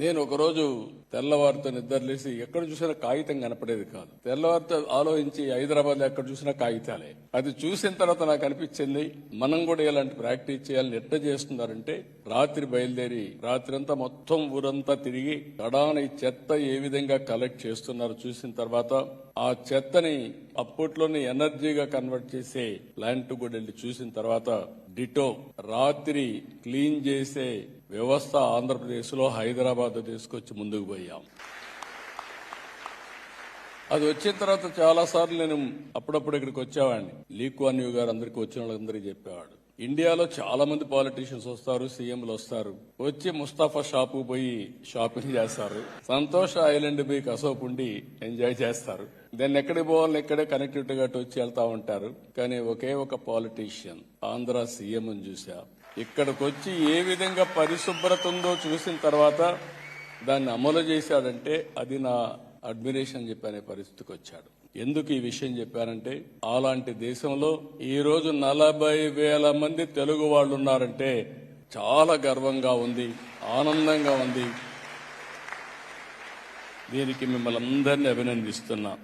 నేను ఒకరోజు తెల్లవారితో నిద్రలేసి ఎక్కడ చూసినా కాగితం కనపడేది కాదు. తెల్లవారితో ఆలోచించి హైదరాబాద్ లో ఎక్కడ చూసినా కాగితాలే. అది చూసిన తర్వాత నాకు అనిపించింది, మనం కూడా ఇలాంటి ప్రాక్టీస్ చేయాలని. ఎట్లా చేస్తున్నారంటే, రాత్రి బయలుదేరి రాత్రి అంతా మొత్తం ఊరంతా తిరిగి కడాన ఈ చెత్త ఏ విధంగా కలెక్ట్ చేస్తున్నారు చూసిన తర్వాత, ఆ చెత్తని అప్పట్లోనే ఎనర్జీగా కన్వర్ట్ చేసే ప్లాంట్ కూడా వెళ్ళి చూసిన తర్వాత, డిటో రాత్రి క్లీన్ చేసే వ్యవస్థ ఆంధ్రప్రదేశ్ లో హైదరాబాద్ తీసుకొచ్చి ముందుకు పోయాం. అది వచ్చిన తర్వాత చాలా సార్లు నేను అప్పుడప్పుడు ఇక్కడికి వచ్చేవాడిని. లీ కువాన్ యూ గారు అందరికి వచ్చిన వాళ్ళందరికీ చెప్పేవాడు, ఇండియాలో చాలా మంది పాలిటీషియన్స్ వస్తారు, సీఎంలు వస్తారు, వచ్చి ముస్తాఫా షాపు పోయి షాపింగ్ చేస్తారు, సంతోష్ ఐలాండ్ పోయి కసోపు ఉండి ఎంజాయ్ చేస్తారు, దాన్ని ఎక్కడికి పోవాలని ఎక్కడే కనెక్టివిటీ గట్టి వచ్చి వెళ్తా ఉంటారు. కానీ ఒకే ఒక పాలిటీషియన్ ఆంధ్ర సీఎం అని చూసా. ఇక్కడికి వచ్చి ఏ విధంగా పరిశుభ్రత ఉందో చూసిన తర్వాత దాన్ని అమలు చేశాడంటే అది నా అడ్మిరేషన్ చెప్పనే పరిస్థితికి వచ్చాడు. ఎందుకు ఈ విషయం చెప్పానంటే, అలాంటి దేశంలో ఈ రోజు 40,000 మంది తెలుగు వాళ్ళు ఉన్నారంటే చాలా గర్వంగా ఉంది, ఆనందంగా ఉంది. దీనికి మిమ్మల్ని అందరినీ అభినందిస్తున్నా.